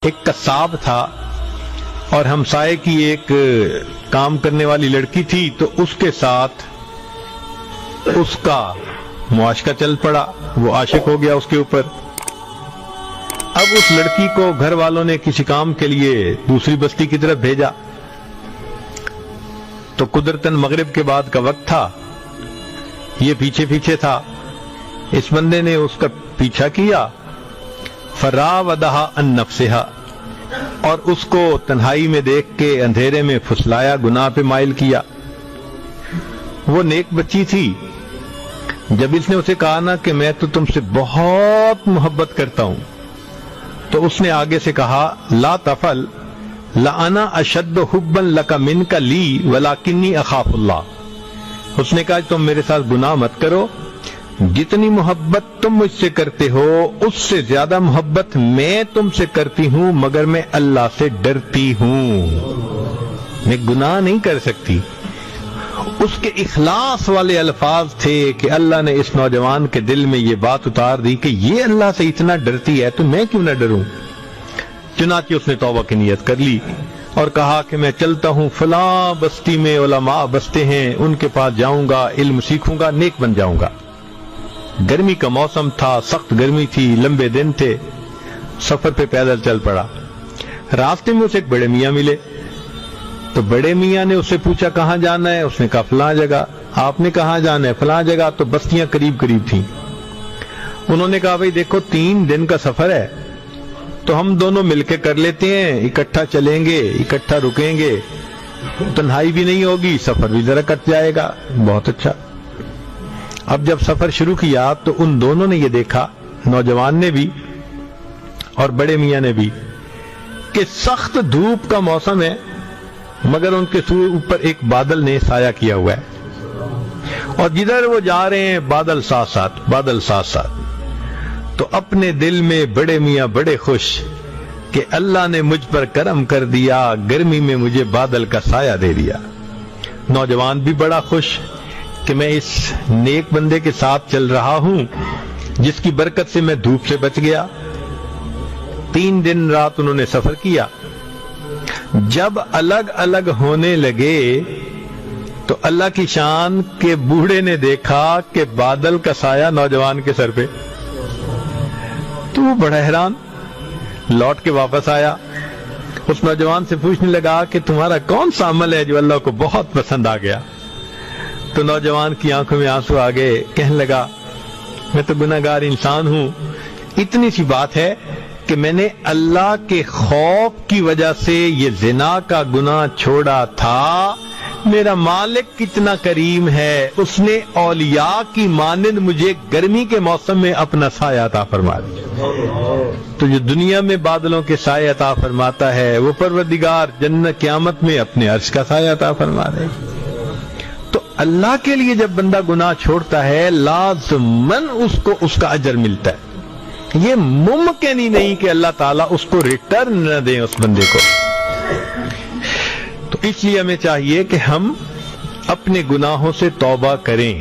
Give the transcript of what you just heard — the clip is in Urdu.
ایک قصاب تھا اور ہمسائے کی ایک کام کرنے والی لڑکی تھی، تو اس کے ساتھ اس کا معاشقہ چل پڑا، وہ عاشق ہو گیا اس کے اوپر۔ اب اس لڑکی کو گھر والوں نے کسی کام کے لیے دوسری بستی کی طرف بھیجا، تو قدرتاً مغرب کے بعد کا وقت تھا، یہ پیچھے پیچھے تھا، اس بندے نے اس کا پیچھا کیا، فراودہا عن نفسہا، اور اس کو تنہائی میں دیکھ کے اندھیرے میں پھسلایا، گناہ پہ مائل کیا۔ وہ نیک بچی تھی، جب اس نے اسے کہا نا کہ میں تو تم سے بہت محبت کرتا ہوں، تو اس نے آگے سے کہا لا تفعل لأنا اشد حبا لک منک لی ولکنی اخاف اللہ۔ اس نے کہا تم میرے ساتھ گناہ مت کرو، جتنی محبت تم مجھ سے کرتے ہو اس سے زیادہ محبت میں تم سے کرتی ہوں، مگر میں اللہ سے ڈرتی ہوں، میں گناہ نہیں کر سکتی۔ اس کے اخلاص والے الفاظ تھے کہ اللہ نے اس نوجوان کے دل میں یہ بات اتار دی کہ یہ اللہ سے اتنا ڈرتی ہے تو میں کیوں نہ ڈروں۔ چنانچہ اس نے توبہ کی نیت کر لی اور کہا کہ میں چلتا ہوں، فلاں بستی میں علماء بستے ہیں، ان کے پاس جاؤں گا، علم سیکھوں گا، نیک بن جاؤں گا۔ گرمی کا موسم تھا، سخت گرمی تھی، لمبے دن تھے، سفر پہ پیدل چل پڑا۔ راستے میں اسے ایک بڑے میاں ملے، تو بڑے میاں نے اس سے پوچھا کہاں جانا ہے؟ اس نے کہا فلاں جگہ۔ آپ نے کہاں جانا ہے؟ فلاں جگہ۔ تو بستیاں قریب قریب تھیں۔ انہوں نے کہا بھئی دیکھو 3 دن کا سفر ہے، تو ہم دونوں مل کے کر لیتے ہیں، اکٹھا چلیں گے، اکٹھا رکیں گے، تنہائی بھی نہیں ہوگی، سفر بھی ذرا کٹ جائے گا۔ بہت اچھا۔ اب جب سفر شروع کیا تو ان دونوں نے یہ دیکھا، نوجوان نے بھی اور بڑے میاں نے بھی، کہ سخت دھوپ کا موسم ہے، مگر ان کے اوپر ایک بادل نے سایہ کیا ہوا ہے، اور جدھر وہ جا رہے ہیں بادل ساتھ ساتھ، بادل ساتھ ساتھ۔ تو اپنے دل میں بڑے میاں بڑے خوش کہ اللہ نے مجھ پر کرم کر دیا، گرمی میں مجھے بادل کا سایہ دے دیا۔ نوجوان بھی بڑا خوش کہ میں اس نیک بندے کے ساتھ چل رہا ہوں جس کی برکت سے میں دھوپ سے بچ گیا۔ 3 دن رات انہوں نے سفر کیا۔ جب الگ الگ ہونے لگے تو اللہ کی شان کے بوڑھے نے دیکھا کہ بادل کا سایہ نوجوان کے سر پہ، تو وہ بڑا حیران، لوٹ کے واپس آیا، اس نوجوان سے پوچھنے لگا کہ تمہارا کون سا عمل ہے جو اللہ کو بہت پسند آ گیا؟ تو نوجوان کی آنکھوں میں آنسو آ گئے، کہنے لگا میں تو گناہگار انسان ہوں، اتنی سی بات ہے کہ میں نے اللہ کے خوف کی وجہ سے یہ زنا کا گناہ چھوڑا تھا۔ میرا مالک کتنا کریم ہے، اس نے اولیاء کی مانند مجھے گرمی کے موسم میں اپنا سایہ عطا فرما دیا۔ تو جو دنیا میں بادلوں کے سایہ عطا فرماتا ہے، وہ پروردگار جنت قیامت میں اپنے عرش کا سایہ عطا فرما دے۔ تو اللہ کے لیے جب بندہ گناہ چھوڑتا ہے لازماً اس کو اس کا اجر ملتا ہے۔ یہ ممکن ہی نہیں کہ اللہ تعالیٰ اس کو ریٹرن نہ دیں اس بندے کو۔ تو اس لیے ہمیں چاہیے کہ ہم اپنے گناہوں سے توبہ کریں۔